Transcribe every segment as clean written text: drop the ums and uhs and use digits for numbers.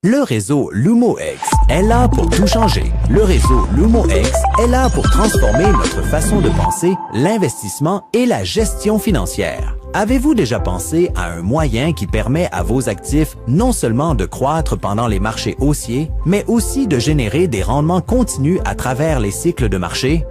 Le réseau LumoX est là pour tout changer. Le réseau LumoX est là pour transformer notre façon de penser, l'investissement et la gestion financière. Avez-vous déjà pensé à un moyen qui permet à vos actifs non seulement de croître pendant les marchés haussiers, mais aussi de générer des rendements continus à travers les cycles de marché?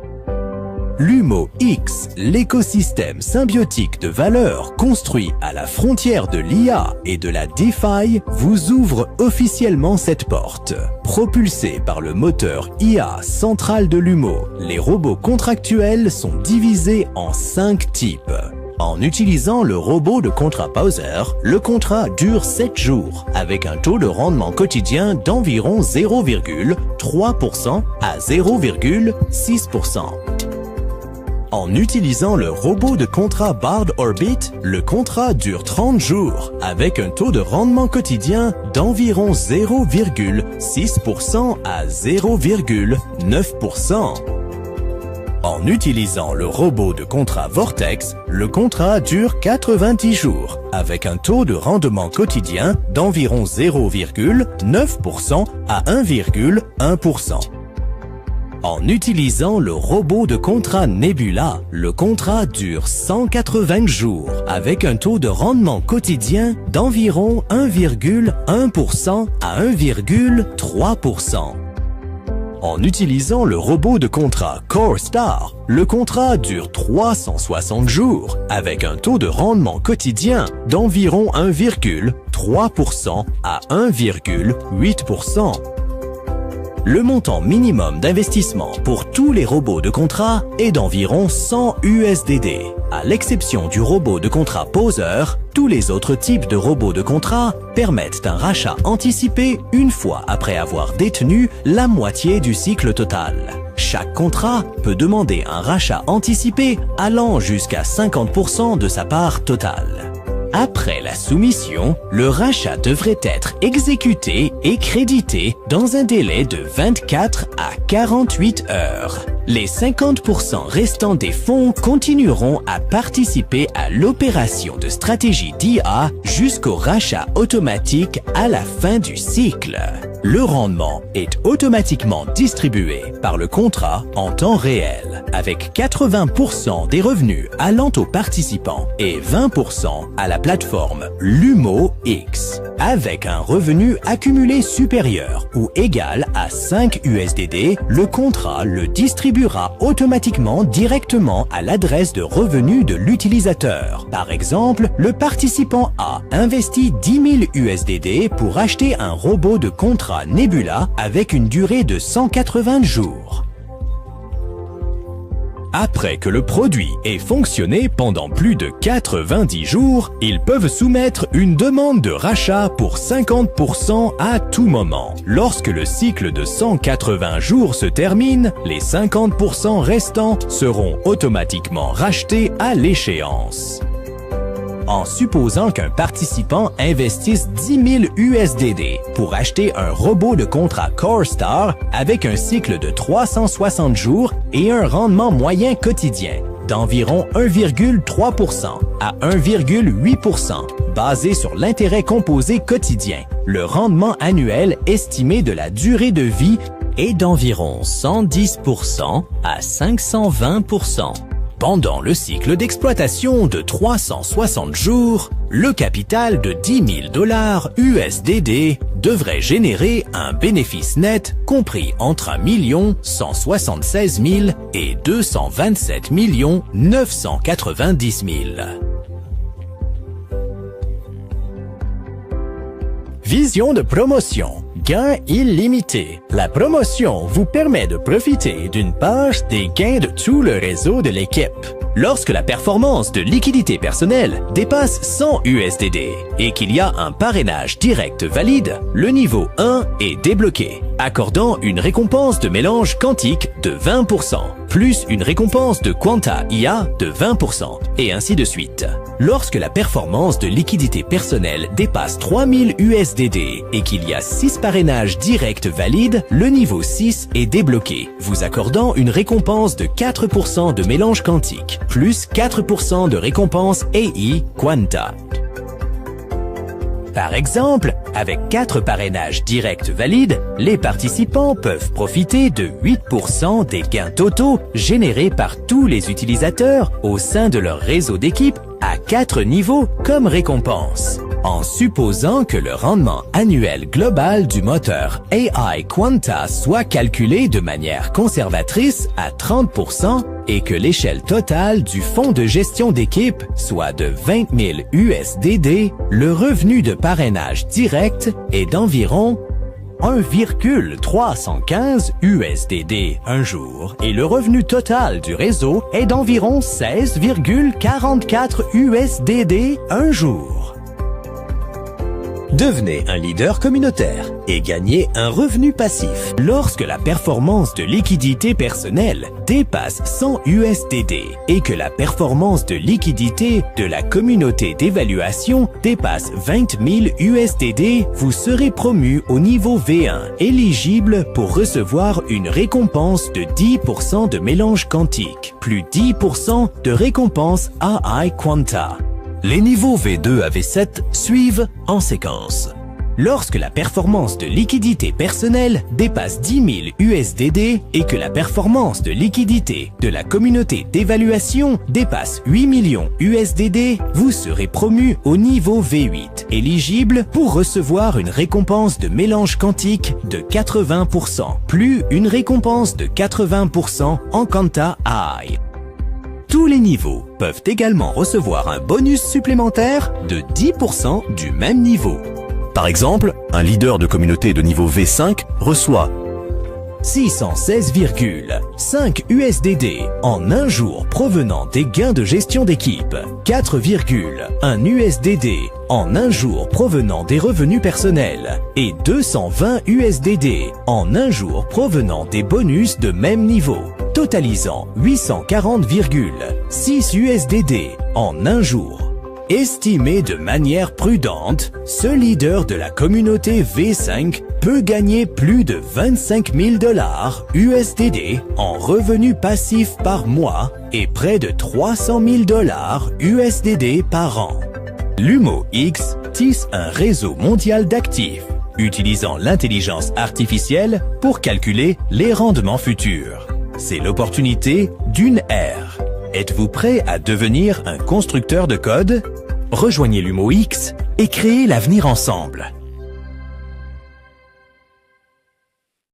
LumoX, l'écosystème symbiotique de valeurs construit à la frontière de l'IA et de la DeFi, vous ouvre officiellement cette porte. Propulsés par le moteur IA central de Lumo, les robots contractuels sont divisés en 5 types. En utilisant le robot de contrat Poser, le contrat dure 7 jours avec un taux de rendement quotidien d'environ 0,3% à 0,6%. En utilisant le robot de contrat Bard Orbit, le contrat dure 30 jours avec un taux de rendement quotidien d'environ 0,6% à 0,9%. En utilisant le robot de contrat Vortex, le contrat dure 90 jours avec un taux de rendement quotidien d'environ 0,9% à 1,1%. En utilisant le robot de contrat Nebula, le contrat dure 180 jours avec un taux de rendement quotidien d'environ 1,1% à 1,3%. En utilisant le robot de contrat Core Star, le contrat dure 360 jours avec un taux de rendement quotidien d'environ 1,3% à 1,8%. Le montant minimum d'investissement pour tous les robots de contrat est d'environ 100 USDD. À l'exception du robot de contrat Poser, tous les autres types de robots de contrat permettent un rachat anticipé une fois après avoir détenu la moitié du cycle total. Chaque contrat peut demander un rachat anticipé allant jusqu'à 50% de sa part totale. Après la soumission, le rachat devrait être exécuté et crédité dans un délai de 24 à 48 heures. Les 50% restants des fonds continueront à participer à l'opération de stratégie d'IA jusqu'au rachat automatique à la fin du cycle. Le rendement est automatiquement distribué par le contrat en temps réel, avec 80% des revenus allant aux participants et 20% à la plateforme LumoX. Avec un revenu accumulé supérieur ou égal à 5 USDD, le contrat le distribuera automatiquement directement à l'adresse de revenus de l'utilisateur. Par exemple, le participant A investit 10 000 USDD pour acheter un robot de contrat Nebula avec une durée de 180 jours. Après que le produit ait fonctionné pendant plus de 90 jours, ils peuvent soumettre une demande de rachat pour 50% à tout moment. Lorsque le cycle de 180 jours se termine, les 50% restants seront automatiquement rachetés à l'échéance. En supposant qu'un participant investisse 10 000 USDD pour acheter un robot de contrat Core Star avec un cycle de 360 jours et un rendement moyen quotidien d'environ 1,3% à 1,8%, basé sur l'intérêt composé quotidien, le rendement annuel estimé de la durée de vie est d'environ 110% à 520%. Pendant le cycle d'exploitation de 360 jours, le capital de 10 000 $ USDD devrait générer un bénéfice net compris entre 1 176 000 et 227 990 000. Vision de promotion. Gains illimités. La promotion vous permet de profiter d'une part des gains de tout le réseau de l'équipe. Lorsque la performance de liquidité personnelle dépasse 100 USDD et qu'il y a un parrainage direct valide, le niveau 1 est débloqué, accordant une récompense de mélange quantique de 20%, plus une récompense de Quanta IA de 20%, et ainsi de suite. Lorsque la performance de liquidité personnelle dépasse 3000 USDD et qu'il y a 6 parrainages directs valides, le niveau 6 est débloqué, vous accordant une récompense de 4% de mélange quantique, plus 4% de récompense AI Quanta. Par exemple, avec 4 parrainages directs valides, les participants peuvent profiter de 8% des gains totaux générés par tous les utilisateurs au sein de leur réseau d'équipe à 4 niveaux comme récompense. En supposant que le rendement annuel global du moteur AI Quanta soit calculé de manière conservatrice à 30% et que l'échelle totale du fonds de gestion d'équipe soit de 20 000 USDD, le revenu de parrainage direct est d'environ 1,315 USDD un jour et le revenu total du réseau est d'environ 16,44 USDD un jour. Devenez un leader communautaire et gagnez un revenu passif. Lorsque la performance de liquidité personnelle dépasse 100 USDD et que la performance de liquidité de la communauté d'évaluation dépasse 20 000 USDD, vous serez promu au niveau V1, éligible pour recevoir une récompense de 10% de mélange quantique, plus 10% de récompense AI Quanta. Les niveaux V2 à V7 suivent en séquence. Lorsque la performance de liquidité personnelle dépasse 10 000 USDD et que la performance de liquidité de la communauté d'évaluation dépasse 8 millions USDD, vous serez promu au niveau V8, éligible pour recevoir une récompense de mélange quantique de 80%, plus une récompense de 80% en Quanta AI. Tous les niveaux peuvent également recevoir un bonus supplémentaire de 10% du même niveau. Par exemple, un leader de communauté de niveau V5 reçoit 616,5 USDD en un jour provenant des gains de gestion d'équipe, 4,1 USDD en un jour provenant des revenus personnels et 220 USDD en un jour provenant des bonus de même niveau, totalisant 840,6 USDD en un jour. Estimé de manière prudente, ce leader de la communauté V5 peut gagner plus de 25 000 $ USDD en revenus passifs par mois et près de 300 000 $ USDD par an. Lumo X tisse un réseau mondial d'actifs, utilisant l'intelligence artificielle pour calculer les rendements futurs. C'est l'opportunité d'une ère. Êtes-vous prêt à devenir un constructeur de code? Rejoignez Lumo X et créez l'avenir ensemble.